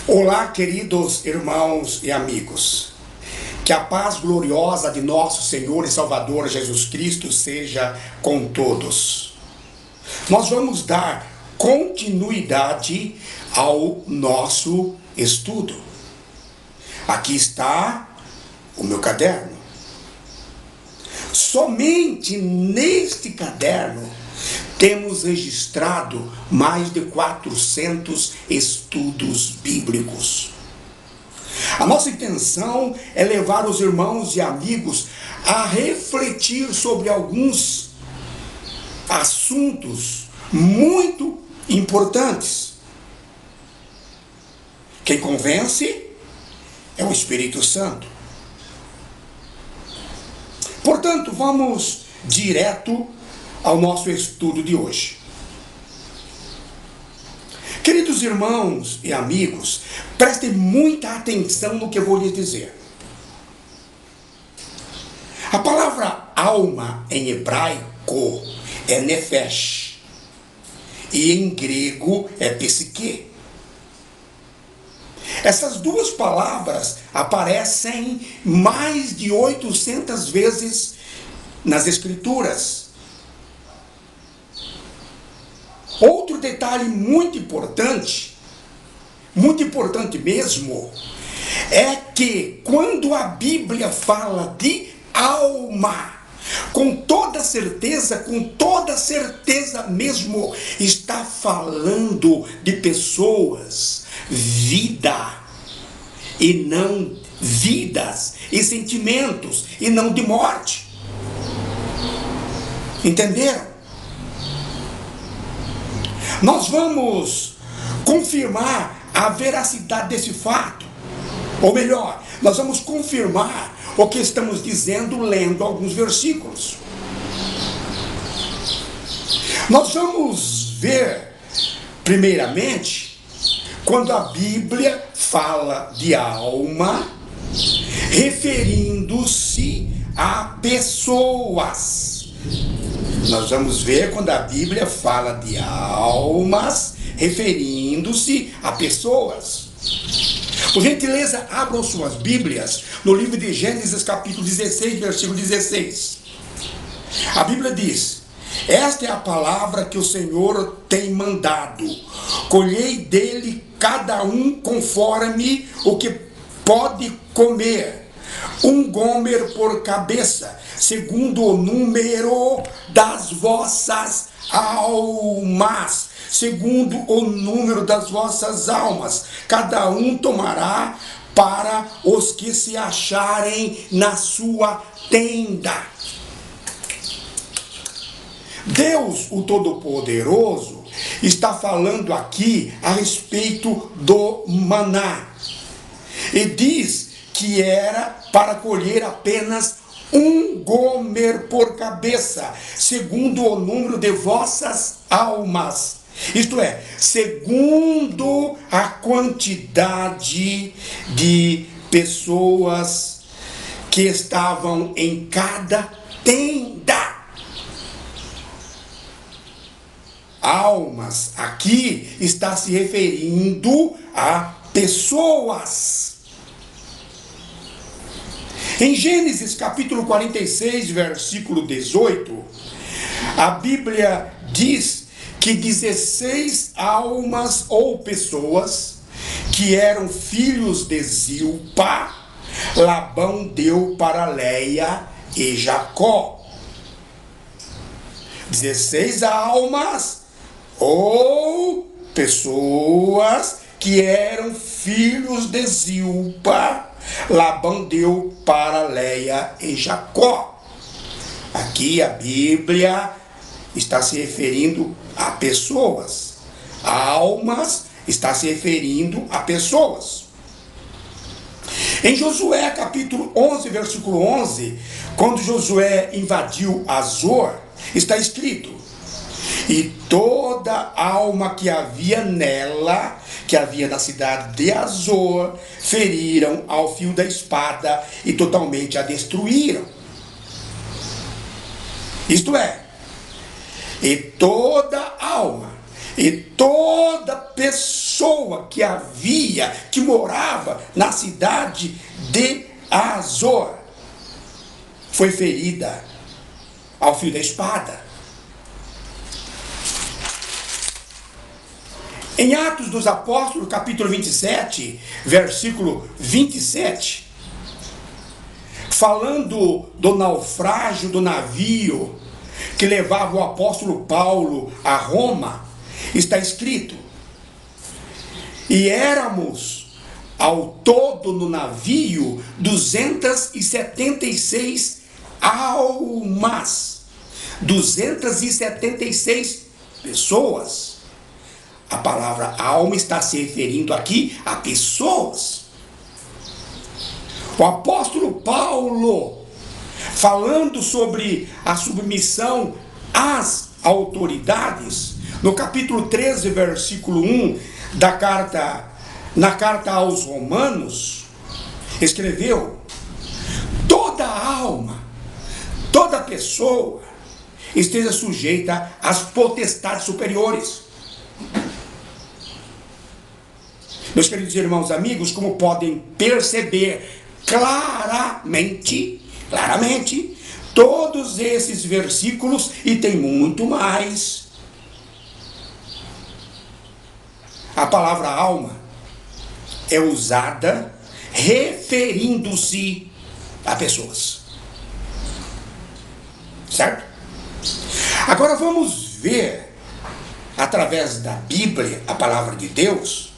Olá, queridos irmãos e amigos. Que a paz gloriosa de nosso Senhor e Salvador Jesus Cristo seja com todos. Nós vamos dar continuidade ao nosso estudo. Aqui está o meu caderno. Somente neste caderno temos registrado mais de 400 estudos bíblicos. A nossa intenção é levar os irmãos e amigos a refletir sobre alguns assuntos muito importantes. Quem convence é o Espírito Santo. Portanto, vamos direto ao nosso estudo de hoje. Queridos irmãos e amigos, prestem muita atenção no que eu vou lhes dizer. A palavra alma em hebraico é nefesh e em grego é psique. Essas duas palavras aparecem mais de 800 vezes nas Escrituras. Outro detalhe muito importante mesmo, é que quando a Bíblia fala de alma, com toda certeza mesmo, está falando de pessoas, vida, e não vidas, e sentimentos, e não de morte. Entenderam? Nós vamos confirmar a veracidade desse fato. Ou melhor, nós vamos confirmar o que estamos dizendo lendo alguns versículos. Nós vamos ver, primeiramente, quando a Bíblia fala de alma, referindo-se a pessoas. Nós vamos ver quando a Bíblia fala de almas, referindo-se a pessoas. Por gentileza, abram suas Bíblias no livro de Gênesis, capítulo 16, versículo 16. A Bíblia diz: esta é a palavra que o Senhor tem mandado. Colhei dele cada um conforme o que pode comer. Um gomer por cabeça, segundo o número das vossas almas. Segundo o número das vossas almas. Cada um tomará para os que se acharem na sua tenda. Deus, o Todo-Poderoso, está falando aqui a respeito do maná. E diz que era para colher apenas um gomer por cabeça, segundo o número de vossas almas. Isto é, segundo a quantidade de pessoas que estavam em cada tenda. Almas aqui está se referindo a pessoas. Em Gênesis capítulo 46, versículo 18, a Bíblia diz que 16 almas ou pessoas que eram filhos de Zilpa, Labão deu para Leia e Jacó. 16 almas ou pessoas que eram filhos de Zilpa, Labão deu para Leia e Jacó. Aqui a Bíblia está se referindo a pessoas. Almas está se referindo a pessoas. Em Josué capítulo 11, versículo 11, quando Josué invadiu Azor, está escrito: e toda alma que havia nela, que havia na cidade de Azor, feriram ao fio da espada e totalmente a destruíram. Isto é, e toda alma E toda pessoa que morava na cidade de Azor foi ferida ao fio da espada. Em Atos dos Apóstolos, capítulo 27, versículo 27, falando do naufrágio do navio que levava o apóstolo Paulo a Roma, está escrito: e éramos ao todo no navio 276 almas, 276 pessoas. A palavra alma está se referindo aqui a pessoas. O apóstolo Paulo, falando sobre a submissão às autoridades, no capítulo 13, versículo 1 na carta aos Romanos, escreveu: toda alma, toda pessoa esteja sujeita às potestades superiores. Meus queridos irmãos, amigos, como podem perceber claramente, todos esses versículos, e tem muito mais, a palavra alma é usada referindo-se a pessoas. Certo? Agora vamos ver, através da Bíblia, a palavra de Deus,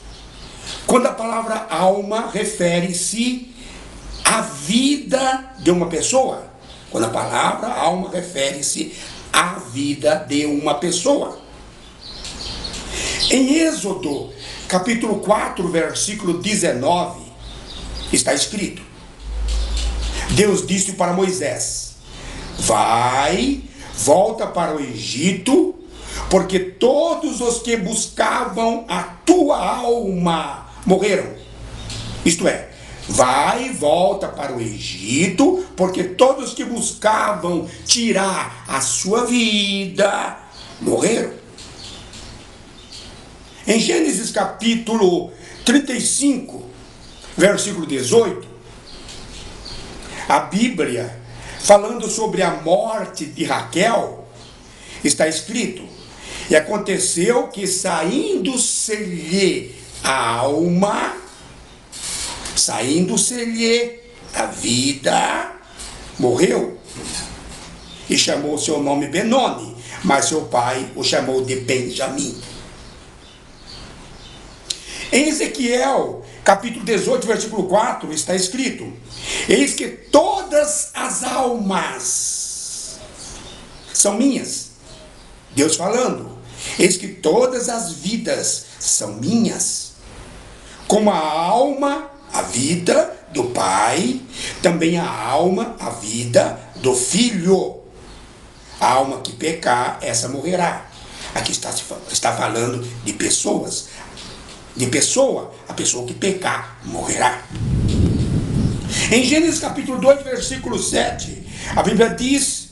quando a palavra alma refere-se à vida de uma pessoa. Quando a palavra alma refere-se à vida de uma pessoa. Em Êxodo, capítulo 4, versículo 19, está escrito: Deus disse para Moisés: volta para o Egito, porque todos os que buscavam a tua alma morreram. Isto é, volta para o Egito, porque todos que buscavam tirar a sua vida morreram. Em Gênesis capítulo 35, versículo 18, a Bíblia, falando sobre a morte de Raquel, está escrito: e aconteceu que, saindo-se-lhe a alma, saindo-se-lhe a vida, morreu. E chamou seu nome Benoni, mas seu pai o chamou de Benjamim. Em Ezequiel, capítulo 18, versículo 4, está escrito: eis que todas as almas são minhas. Deus falando: eis que todas as vidas são minhas. Como a alma, a vida do pai, também a alma, a vida do filho. A alma que pecar, essa morrerá. Aqui está falando de pessoas. De pessoa, a pessoa que pecar morrerá. Em Gênesis capítulo 2, versículo 7, a Bíblia diz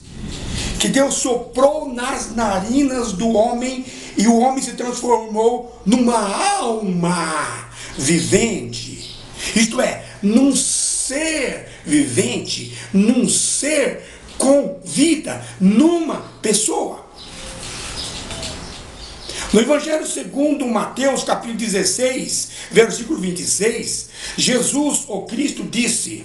que Deus soprou nas narinas do homem e o homem se transformou numa alma vivente. Isto é, num ser vivente, num ser com vida, numa pessoa. No Evangelho segundo Mateus, capítulo 16, versículo 26, Jesus, o Cristo, disse: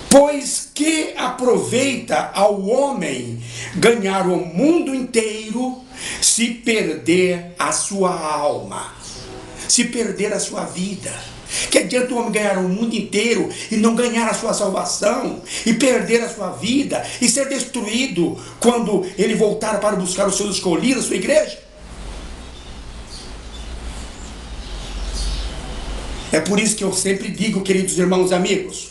pois que aproveita ao homem ganhar o mundo inteiro se perder a sua alma, se perder a sua vida? Que adianta o homem ganhar o mundo inteiro e não ganhar a sua salvação, e perder a sua vida, e ser destruído quando ele voltar para buscar os seus escolhidos, a sua igreja? É por isso que eu sempre digo, queridos irmãos e amigos,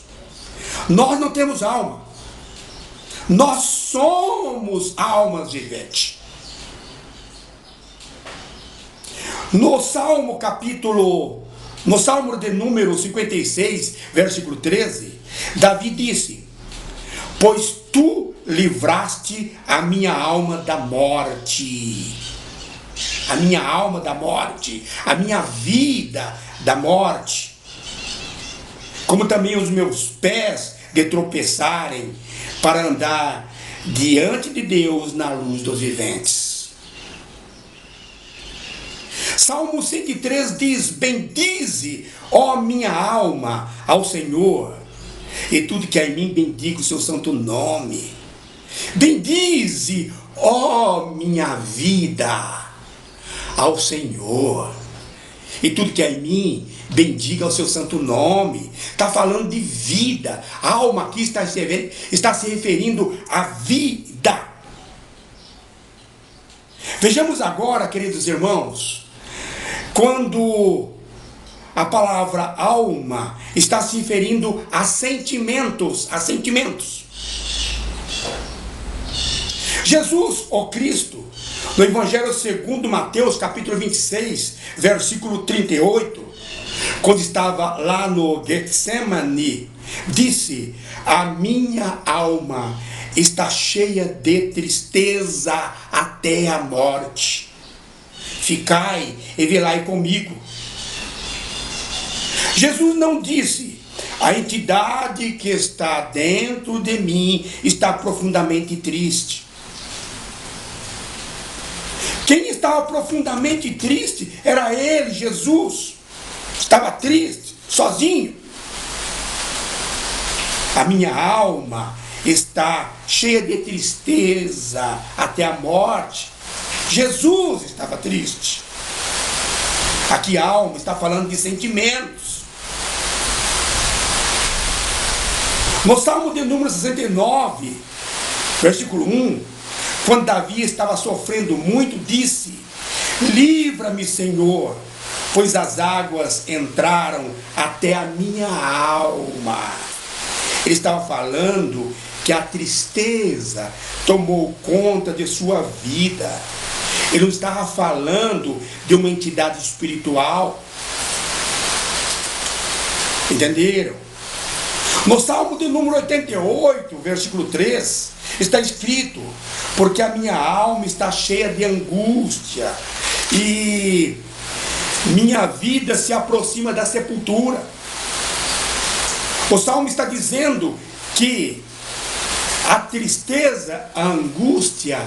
nós não temos alma, nós somos almas viventes. No Salmo de número 56, versículo 13, Davi disse: pois tu livraste a minha alma da morte. a minha alma da morte, a minha vida da morte, como também os meus pés de tropeçarem, para andar diante de Deus na luz dos viventes. Salmo 103 diz: bendize, ó minha alma, ao Senhor, e tudo que há em mim bendiga o seu santo nome. Bendize, ó minha vida, ao Senhor, e tudo que há em mim bendiga o seu santo nome. Está falando de vida. A alma aqui está se referindo à vida. Vejamos agora, queridos irmãos, quando a palavra alma está se referindo a sentimentos, Jesus, o Cristo, no Evangelho segundo Mateus, capítulo 26, versículo 38, quando estava lá no Getsemane, disse: a minha alma está cheia de tristeza até a morte. Ficai e velai comigo. Jesus não disse: a entidade que está dentro de mim está profundamente triste. Quem estava profundamente triste era ele, Jesus. Estava triste, sozinho. A minha alma está cheia de tristeza até a morte. Jesus estava triste. Aqui a alma está falando de sentimentos. No Salmo de número 69, versículo 1, quando Davi estava sofrendo muito, disse: livra-me, Senhor, pois as águas entraram até a minha alma. Ele estava falando que a tristeza tomou conta de sua vida. Ele não estava falando de uma entidade espiritual. Entenderam? No Salmo de número 88, versículo 3, está escrito: porque a minha alma está cheia de angústia e minha vida se aproxima da sepultura. O Salmo está dizendo que a tristeza, a angústia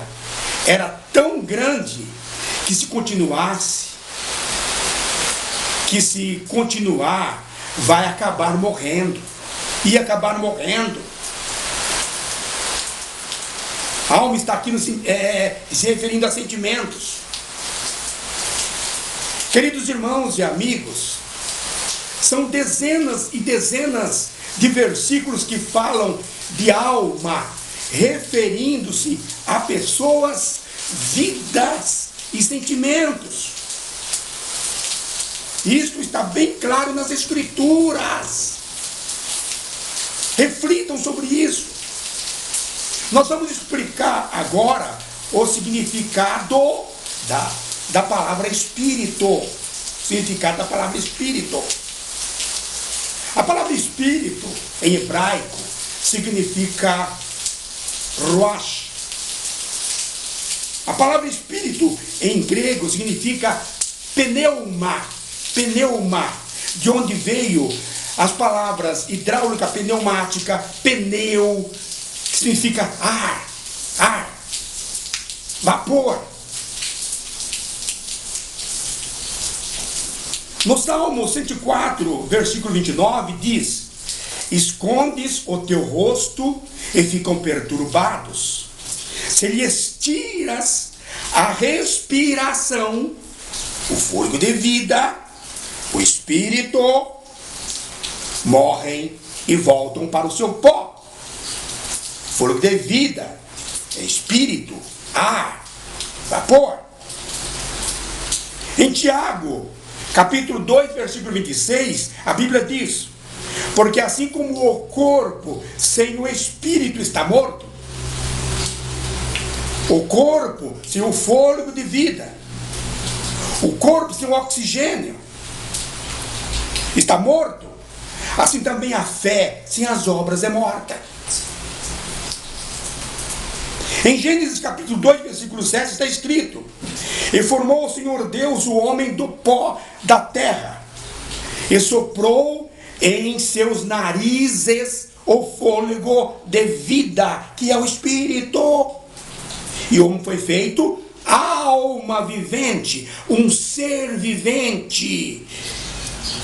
era tão grande que se continuar, vai acabar morrendo. Ia acabar morrendo. A alma está aqui se referindo a sentimentos. Queridos irmãos e amigos, são dezenas e dezenas de versículos que falam de alma, referindo-se a pessoas, vidas e sentimentos. Isso está bem claro nas Escrituras. Reflitam sobre isso. Nós vamos explicar agora o significado da palavra espírito. O significado da palavra espírito. A palavra espírito, em hebraico, significa ruach. A palavra espírito, em grego, significa pneuma. Pneuma, de onde veio as palavras hidráulica, pneumática, pneu, que significa ar, vapor. No Salmo 104, versículo 29, diz: escondes o teu rosto e ficam perturbados. Se lhes tiras a respiração, o fôlego de vida, o espírito, morrem e voltam para o seu pó. Fôlego de vida é espírito, ar, vapor. Em Tiago, capítulo 2, versículo 26, a Bíblia diz: porque assim como o corpo sem o espírito está morto, o corpo sem o fôlego de vida, o corpo sem o oxigênio está morto, assim também a fé sem as obras é morta. Em Gênesis capítulo 2, versículo 7 está escrito: E formou o Senhor Deus o homem do pó da terra, e soprou em seus narizes o fôlego de vida, que é o Espírito. E o homem foi feito alma vivente, um ser vivente.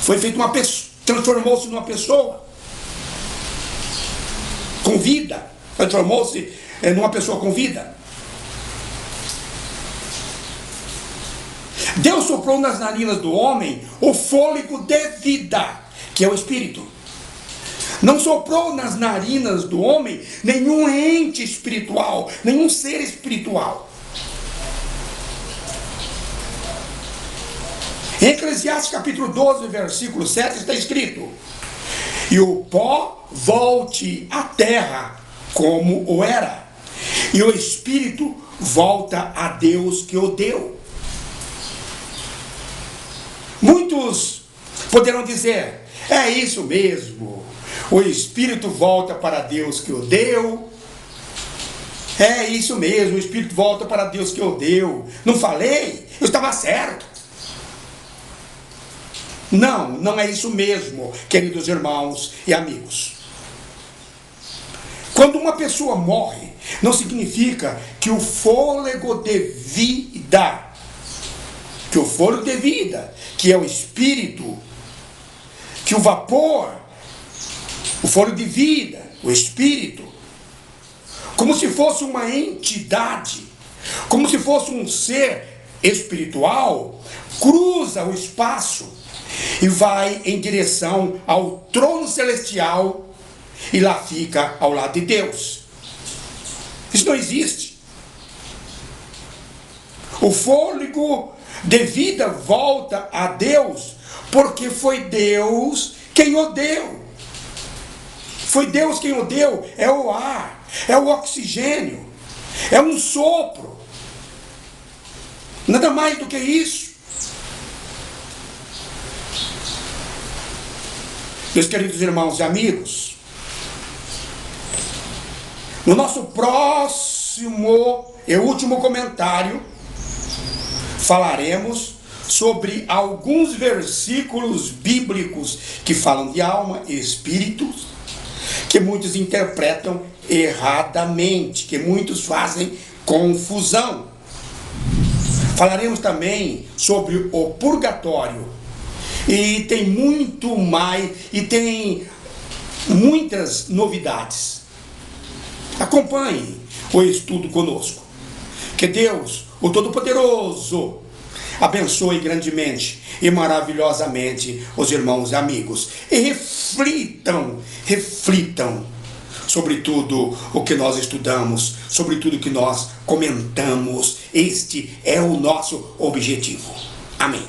Foi feito uma pessoa, transformou-se numa pessoa com vida, transformou-se numa pessoa com vida. Deus soprou nas narinas do homem o fôlego de vida, que é o Espírito. Não soprou nas narinas do homem nenhum ente espiritual, nenhum ser espiritual. Em Eclesiastes capítulo 12, versículo 7 está escrito: e o pó volte à terra como o era, e o Espírito volta a Deus que o deu. Muitos poderão dizer: é isso mesmo, o Espírito volta para Deus que o deu. É isso mesmo, o Espírito volta para Deus que o deu. Não falei? Eu estava certo. Não, não é isso mesmo, queridos irmãos e amigos. Quando uma pessoa morre, não significa que o fôlego de vida, que é o Espírito, que o vapor, o fôlego de vida, o Espírito, como se fosse uma entidade, como se fosse um ser espiritual, cruza o espaço e vai em direção ao trono celestial e lá fica ao lado de Deus. Isso não existe. O fôlego de vida volta a Deus porque foi Deus quem o deu. Foi Deus quem o deu. É o ar, é o oxigênio, é um sopro. Nada mais do que isso. Meus queridos irmãos e amigos, no nosso próximo e último comentário, falaremos sobre alguns versículos bíblicos que falam de alma e espírito, que muitos interpretam erradamente, que muitos fazem confusão. Falaremos também sobre o purgatório. E tem muito mais, e tem muitas novidades. Acompanhe o estudo conosco. Que Deus, o Todo-Poderoso, abençoe grandemente e maravilhosamente os irmãos e amigos. E reflitam sobre tudo o que nós estudamos, sobre tudo que nós comentamos. Este é o nosso objetivo. Amém.